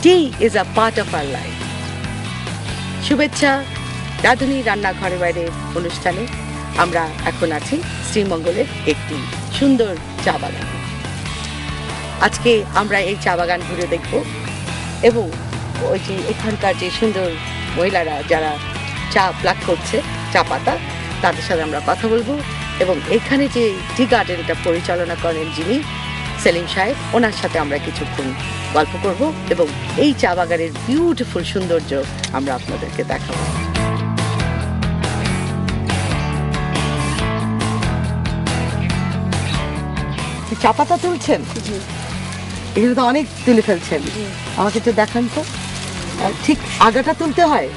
tea is a part of our life. শুভেচ্ছা রাঁধুনি রান্নাঘরে বাইরে অনুষ্ঠানে আমরা এখন আছি শ্রীমঙ্গলের একটি সুন্দর চা বাগান। আজকে আমরা এই চা বাগান ঘুরে দেখব এবং ওই যে এখানকার যে সুন্দর মহিলারা যারা চা প্লাক করছে চা পাতা তাদের সাথে আমরা কথা বলবো এবং এখানে যে টি গার্ডেনটা পরিচালনা করেন যিনি সেলিম সাহেব ওনার সাথে আমরা কিছুক্ষণ গল্প করব এবং এই চা বাগানের বিউটিফুল সৌন্দর্য আমরা আপনাদেরকে দেখাবো। চা পাতা তুলছেন? এগুলো তো অনেক তুলে ফেলছেন, আমাকে একটু দেখান তো। ঠিক আগাটা তুলতে হয়?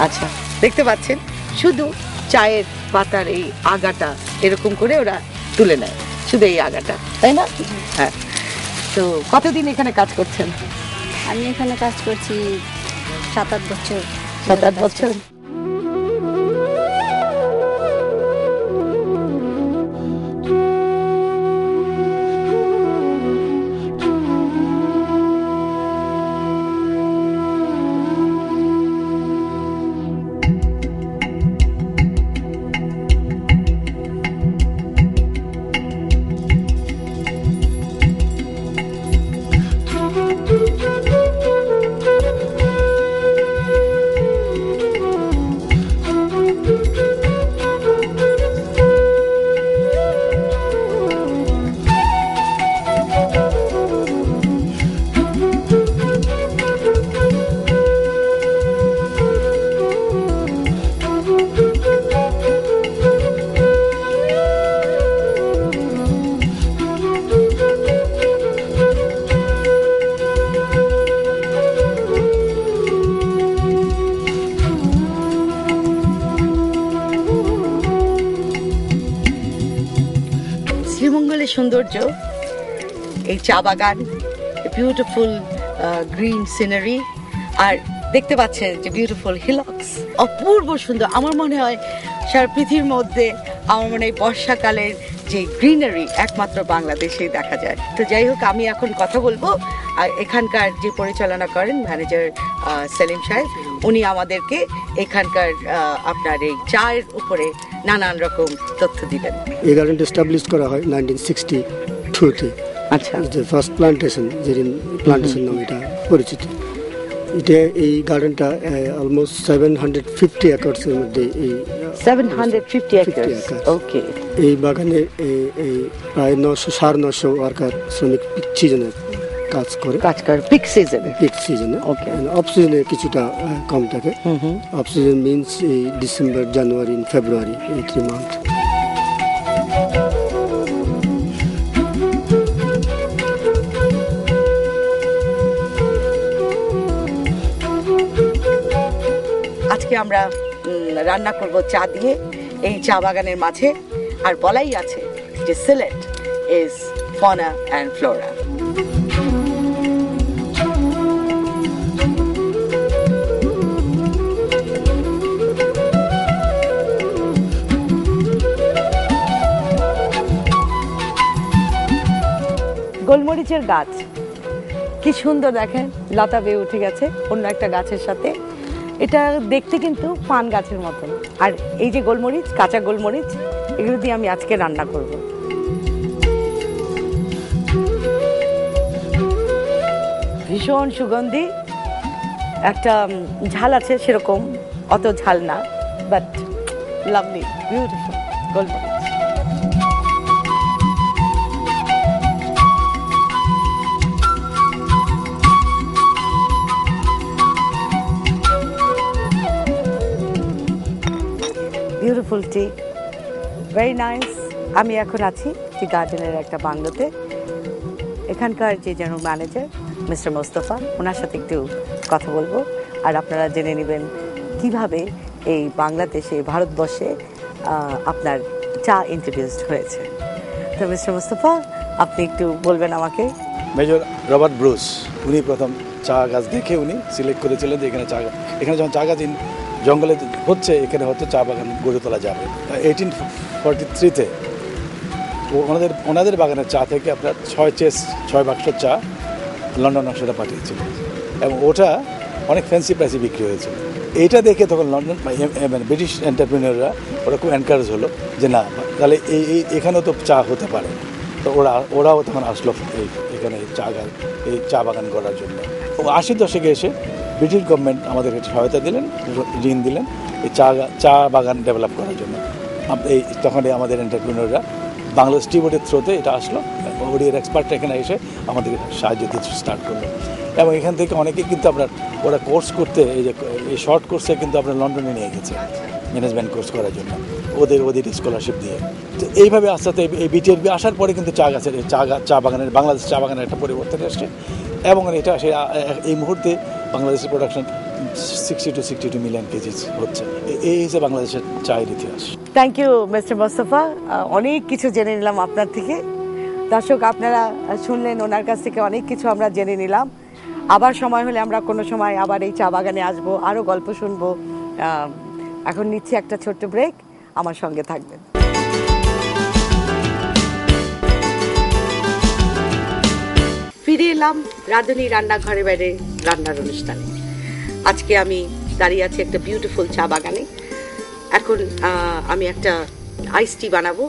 আচ্ছা, দেখতে পাচ্ছেন শুধু চায়ের পাতার এই আগাটা এরকম করে ওরা তুলে নেয়, শুধু এই আগাটা, তাই না? হ্যাঁ। তো কতদিন এখানে কাজ করছেন? আমি এখানে কাজ করছি 7-8 বছর। 7-8 বছর। শ্রীমঙ্গলের সৌন্দর্য, এই চা বাগান, বিউটিফুল গ্রিন সিনারি, আর দেখতে পাচ্ছেন যে বিউটিফুল হিলক্স, অপূর্ব সুন্দর। আমার মনে হয় সারা পৃথিবীর মধ্যে আমার মনে হয় বর্ষাকালের যে গ্রিনারি একমাত্র বাংলাদেশেই দেখা যায়। তো যাই হোক, আমি এখন কথা বলবো আর এখানকার যে পরিচালনা করেন ম্যানেজার সেলিম সাহেব, উনি আমাদেরকে এখানকার আপনার এই চায়ের উপরে নানান রকম তথ্য দিবেন। এই গার্ডেনটা এস্টাবলিশ করা হয় 1962-তে। আচ্ছা, যে ফার্স্ট প্লান্টেশন, যেদিন প্লান্টেশন নামে এটা পরিচিত। এটা এই গার্ডেনটা অলমোস্ট 750 একরসের মধ্যে। এই 750 একর। ওকে। এই বাগানে এই প্রায় 900-950 ওয়ার্কার শ্রমিক সিজনে কাজ করে পিক সিজনে। ওকে। অফ সিজনে কিছুটা কম থাকে। অফ সিজন মিনস এই ডিসেম্বর, জানুয়ারি, ফেব্রুয়ারি, এই 3 মান্থ। আজকে আমরা রান্না করব চা দিয়ে এই চা বাগানের মাঝে, আর বলাই আছে যে সিলেট ইজ ফনা অ্যান্ড ফ্লোরা। গোলমরিচের গাছ কি সুন্দর, দেখেন লতা বেয়ে উঠে গেছে অন্য একটা গাছের সাথে। এটা দেখতে কিন্তু পান গাছের মতন। আর এই যে গোলমরিচ, কাঁচা গোলমরিচ, এগুলো দিয়ে আমি আজকে রান্না করব। ভীষণ সুগন্ধি, একটা ঝাল আছে সেরকম, অত ঝাল না, বাট লাভলি বিউটিফুল গোলমরিচ। Beautiful tea, very nice. আমি এখন আছি টি গার্ডেনের একটা বাংলোতে। এখানকার যে জেনারেল ম্যানেজার মিস্টার মোস্তফা, ওনার সাথে একটু কথা বলবো আর আপনারা জেনে নেবেন কিভাবে এই বাংলাদেশে, ভারতবর্ষে আপনার চা ইন্ট্রোডিউসড হয়েছে। তো মিস্টার মোস্তফা, আপনি একটু বলবেন আমাকে। মেজর রবার্ট ব্রুস, উনি প্রথম চা গাছ দেখে উনি সিলেক্ট করেছিলেন যে এখানে যখন চা গাছ জঙ্গলে হচ্ছে, এখানে হয়তো চা বাগান গড়ে তোলা যাবে। 1843-তে ওনাদের বাগানের চা থেকে আপনার 6 বাক্স চা লন্ডন সেটা পাঠিয়েছিল। এবং ওটা অনেক ফ্যান্সি প্রাইসে বিক্রি হয়েছে। এইটা দেখে তখন লন্ডন মানে ব্রিটিশ এন্টারপ্রিনিয়ররা ওরা খুব এনকারেজ হলো যে না তাহলে এখানেও তো চা হতে পারে। তো ওরাও তখন আসলো এখানে এই চা বাগান করার জন্য। 80 দশকে এসে ব্রিটিশ গভর্নমেন্ট আমাদেরকে সহায়তা দিলেন, ঋণ দিলেন এই চা বাগান ডেভেলপ করার জন্য। তখন আমাদের এন্টারপ্রিনিয়ররা বাংলাদেশ টি বোর্ডের থ্রুতে এটা আসলো, ওডির এক্সপার্টরা এখানে এসে আমাদেরকে সাহায্য দিতে স্টার্ট করলো। এবং এখান থেকে অনেকেই কিন্তু ওরা কোর্স করতে এই শর্ট কোর্সে কিন্তু আপনার লন্ডনে নিয়ে গেছে ম্যানেজমেন্ট কোর্স করার জন্য ওদের স্কলারশিপ দিয়ে। তো এইভাবে আস্তে আস্তে এই বিটিআরবি আসার পরে কিন্তু চা বাগানের বাংলাদেশ চা বাগানের একটা পরিবর্তন এসছে এবং এটা এই মুহূর্তে বাংলাদেশের প্রোডাকশন 60 to 62 মিলিয়ন কেজি হচ্ছে। এই হিসেবে বাংলাদেশের চায়ের ইতিহাস। থ্যাংক ইউ মিস্টার মোস্তফা, অনেক কিছু জেনে নিলাম আপনার থেকে। দর্শক আপনারা শুনলেন, ওনার কাছ থেকে অনেক কিছু আমরা জেনে নিলাম। আবার সময় হলে আমরা কোনো সময় আবার এই চা বাগানে আসবো, আরও গল্প শুনবো। এখন নিচ্ছি একটা ছোট্ট ব্রেক, আমার সঙ্গে থাকবেন। ফিরে এলাম রাঁধুনি রান্নাঘরে বাইরে রান্নার অনুষ্ঠানে। আজকে আমি দাঁড়িয়ে আছি একটা বিউটিফুল চা বাগানে। এখন আমি একটা আইস টি বানাবো।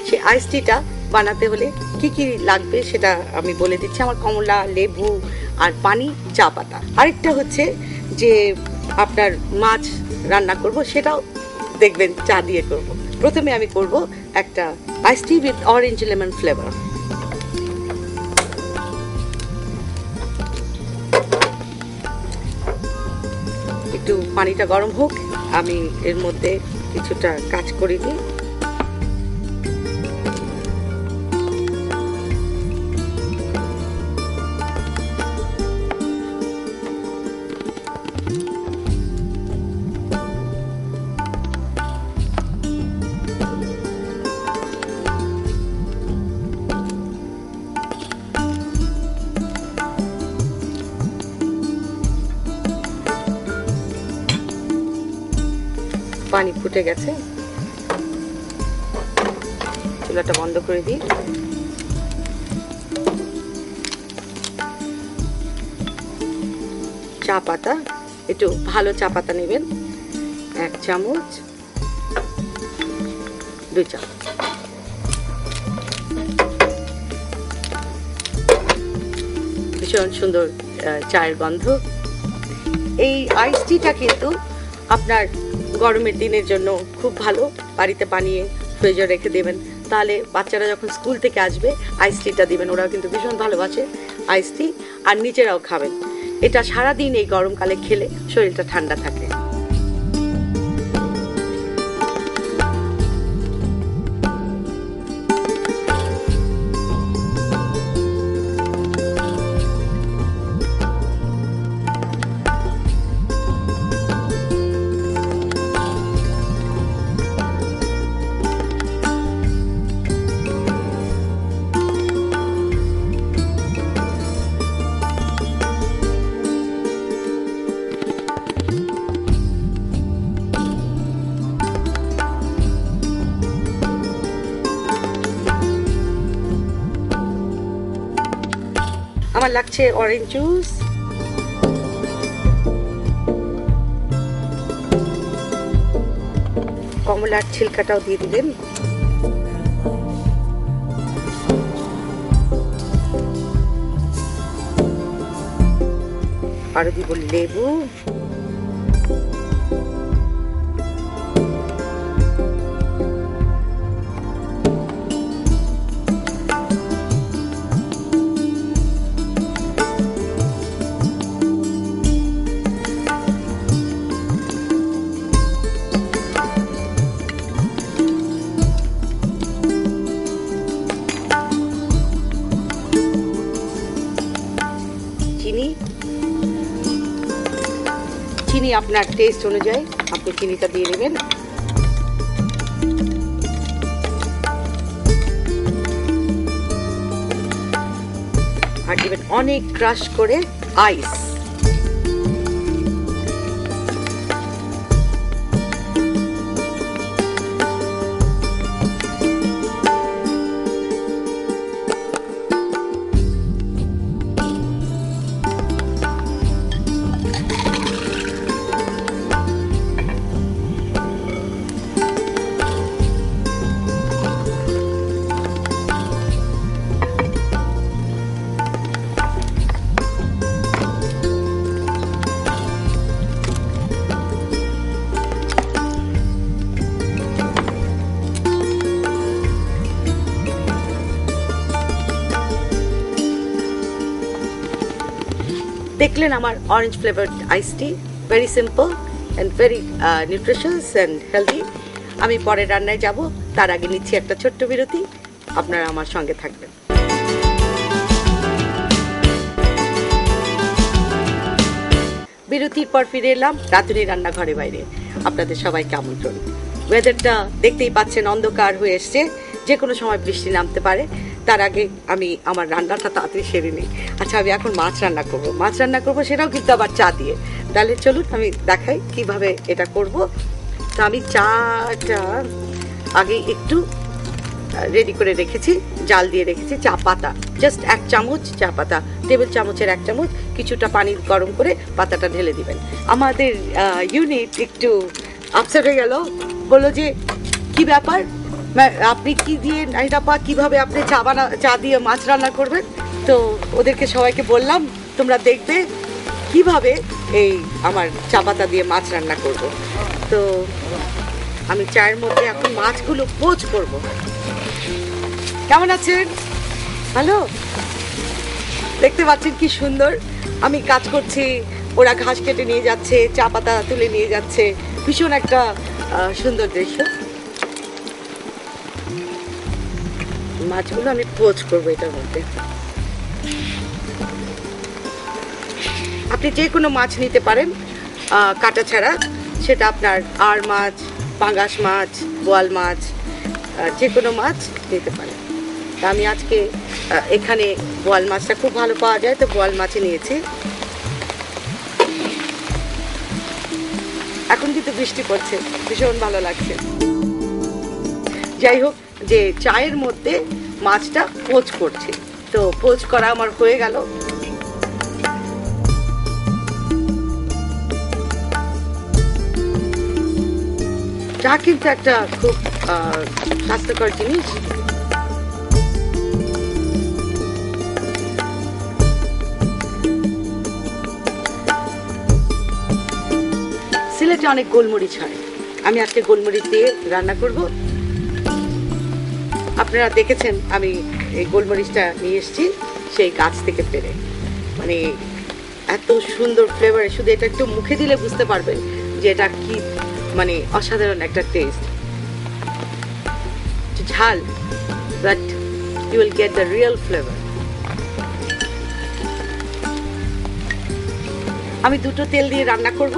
সেই আইস টিটা বানাতে হলে কি কি লাগবে সেটা আমি বলে দিচ্ছি। আমার কমলা, লেবু আর পানি, চা পাতা। আরেকটা হচ্ছে যে আপনার মাছ রান্না করব, সেটাও দেখবেন চা দিয়ে করব। প্রথমে আমি করব একটা আইস টি উইথ অরেঞ্জ লেমন ফ্লেভার। একটু পানিটা গরম হোক, আমি এর মধ্যে কিছুটা কাজ করে নিই। পানি ফুটে গেছে, চুলাটা বন্ধ করে দিই। চা পাতা, একটু ভালো চা পাতা নেবেন, 1 চামচ, 2 চামচ। ভীষণ সুন্দর চায়ের গন্ধ। এই আইস টিটা কিন্তু আপনার গরমের দিনের জন্য খুব ভালো। বাড়িতে বানিয়ে ফ্রিজে রেখে দেবেন, তাহলে বাচ্চারা যখন স্কুল থেকে আসবে আইস টিটা দিবেন, ওরাও কিন্তু ভীষণ ভালোবাসে আইস টি, আর নিজেরাও খাবেন। এটা সারাদিন এই গরমকালে খেলে শরীরটা ঠান্ডা থাকে। আমার লাগছে অরেঞ্জ জুস, কমলার ছিলকাটাও দিয়ে দিবেন, আরো দিব লেবু, চিনি আপনার টেস্ট অনুযায়ী আপনি চিনিটা দিয়ে নেবেন। আর দিবেন অনেক ক্রাশ করে আইস। দেখলেন আমার orange flavoured ice tea, very simple and very nutritious and healthy. আমি পরে রান্নায় যাব, তার আগে নিচ্ছি একটা ছোট্ট বিরতি। আপনারা আমার সঙ্গে থাকবেন। বিরতির পর ফিরে এলাম রাঁধুনি রান্নাঘরে বাইরে। আপনাদের সবাইকে আমন্ত্রণ। ওয়েদারটা দেখতেই পাচ্ছেন, অন্ধকার হয়ে এসছে, যে কোনো সময় বৃষ্টি নামতে পারে। তার আগে আমি আমার রান্নাটা তাড়াতাড়ি সেরে নিই। আচ্ছা, আমি এখন মাছ রান্না করব, সেটাও কিন্তু আবার চা দিয়ে। তাহলে চলুন আমি দেখাই কিভাবে এটা করব। তো আমি চাটা আগে একটু রেডি করে রেখেছি, জাল দিয়ে রেখেছি। চা পাতা জাস্ট 1 চামচ চা পাতা, টেবিল চামচের 1 চামচ। কিছুটা পানি গরম করে পাতাটা ঢেলে দিবেন। আমাদের ইউনিট একটু আপসেট হয়ে গেল, বললো যে কি ব্যাপার, আপনি কি দিয়ে নাইরাপা কিভাবে আপনি চা দিয়ে মাছ রান্না করবেন। তো ওদেরকে সবাইকে বললাম তোমরা দেখবে কিভাবে এই আমার চা পাতা দিয়ে মাছ রান্না করব। তো আমি চায়ের মধ্যে এখন মাছগুলো পোচ করব। কেমন আছেন? ভালো? দেখতে পাচ্ছেন কি সুন্দর আমি কাজ করছি, ওরা ঘাস কেটে নিয়ে যাচ্ছে, চা পাতা তুলে নিয়ে যাচ্ছে, ভীষণ একটা সুন্দর দৃশ্য। মাছগুলো আমি পোচ করবো এটার মধ্যে। আপনি যে কোনো মাছ নিতে পারেন কাটা ছাড়া, সেটা আপনার আর মাছ, পাঙ্গাস মাছ, বোয়াল মাছ, যে কোনো মাছ নিতে পারেন। তা আমি আজকে এখানে বোয়াল মাছটা খুব ভালো পাওয়া যায়, তো বোয়াল মাছই নিয়েছি। এখন কিন্তু বৃষ্টি পড়ছে, ভীষণ ভালো লাগছে। যাই হোক, যে চায়ের মধ্যে মাছটা পোচ করছে, তো পোচ করা আমার হয়ে গেল। চা কিন্তু একটা খুব স্বাস্থ্যকর জিনিস। সিলেটে অনেক গোলমরিচ হয়, আমি আজকে গোলমরিচ দিয়ে রান্না করব। আপনারা দেখেছেন আমি এই গোলমরিচটা নিয়ে এসেছি সেই গাছ থেকে পেরে, মানে এত সুন্দর ফ্লেভার। শুধু এটা একটু মুখে দিলে বুঝতে পারবেন যে এটা কি, মানে অসাধারণ একটা টেস্ট। ঝাল, but you will get the real flavour. আমি দুটো তেল দিয়ে রান্না করব,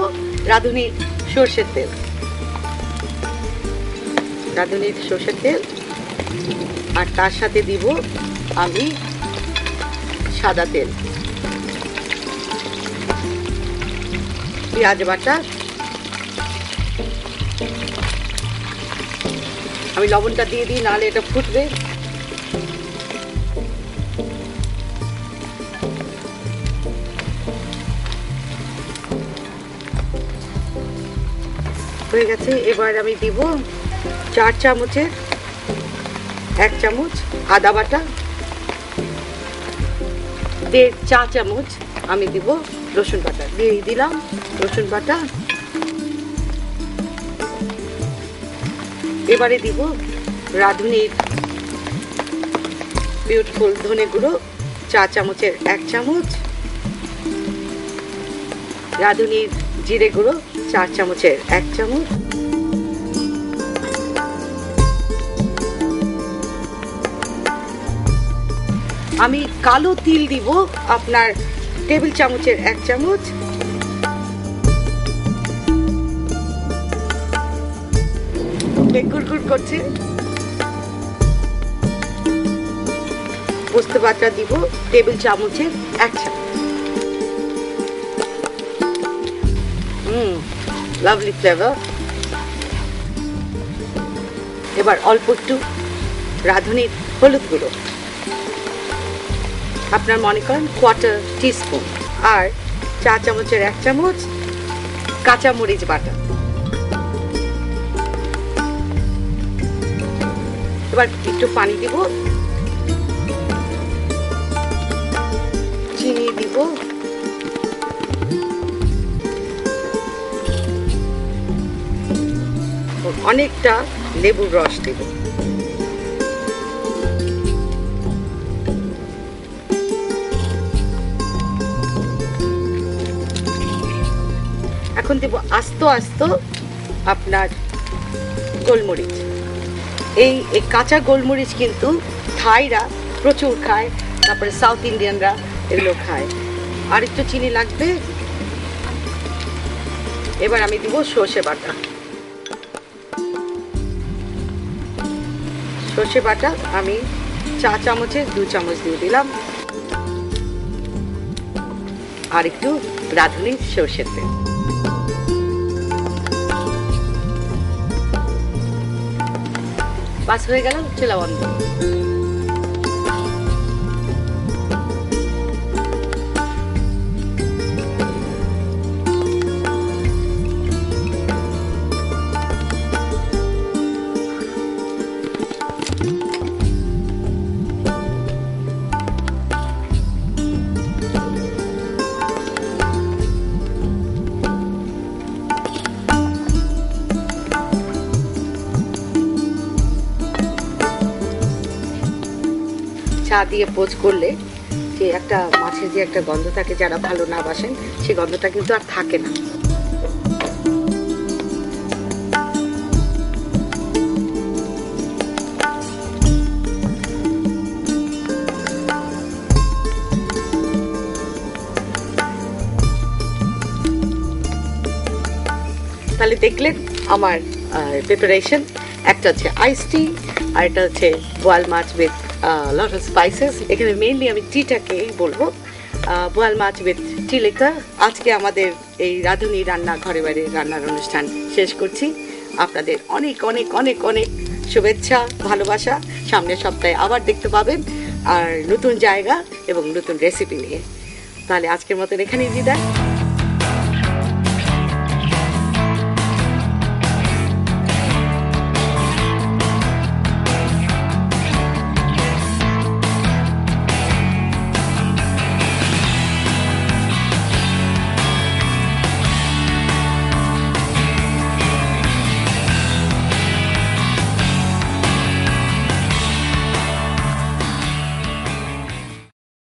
রাঁধুনির সর্ষের তেল, রাঁধুনির সর্ষের তেল, আর তার সাথে দিব আমি সাদা তেল, পেঁয়াজ বাটা। আমি লবণটা দিয়ে দিই, নাহলে এটা ফুটবে। হয়ে গেছে। এবার আমি দিব 4 চামচের 1 চামচ আদা বাটা, 1.5 চা চামচ আমি দিব রসুন বাটা। দিয়ে দিলাম রসুন বাটা। এবারে দিব রাঁধুনির বিউটিফুল ধনে গুঁড়ো 4 চামচের 1 চামচ, রাঁধুনির জিরে গুঁড়ো 4 চামচের 1 চামচ, আমি কালো তিল দিব আপনার টেবিল চামচের 1 চামচ, গুড়গুড় করছে। পোস্ত বাটা দিব টেবিল চামচের 1 চামচ। Lovely flavour. এবার অল্প একটু রাঁধুনির হলুদ গুঁড়ো, আপনার মনে করেন 1/4 টিস্পুন, আর 4 চামচের 1 চামচ কাঁচা মরিচ বাটা। এবার একটু পানি দিব, চিনি দিব, অনেকটা লেবুর রস দেব। এখন দেব আস্ত আস্ত আপনার গোলমরিচ। এই কাঁচা গোলমরিচ কিন্তু থাইরা প্রচুর খায়, তারপরে সাউথ ইন্ডিয়ানরা এগুলো খায়। আর একটু চিনি লাগবে। এবার আমি দিব সর্ষে বাটা। সর্ষে বাটা আমি 4 চামচের 2 চামচ দিয়ে দিলাম। আর একটু রাঁধুনি সর্ষের তেল। বাস হয়ে গেল, চুলা বন্ধ। চা দিয়ে পোচ করলে যে একটা মাছের যে একটা গন্ধ থাকে, যারা ভালো না বাসেন সেই গন্ধটা কিন্তু আর থাকে না। তাহলে দেখলেন আমার প্রিপারেশন। একটা হচ্ছে আইস টি, আর এটা হচ্ছে বোয়াল মাছ উইথ লট অফ স্পাইসেস। এখানে মেইনলি আমি টিটাকেই বলবো, বোয়াল মাছ উইথ টি লিকার। আজকে আমাদের এই রাঁধুনি রান্না ঘরে বাইরে রান্নার অনুষ্ঠান শেষ করছি। আপনাদের অনেক অনেক অনেক অনেক শুভেচ্ছা, ভালোবাসা। সামনের সপ্তাহে আবার দেখতে পাবেন, আর নতুন জায়গা এবং নতুন রেসিপি নিয়ে। তাহলে আজকের মতন এখানেই বিদায়।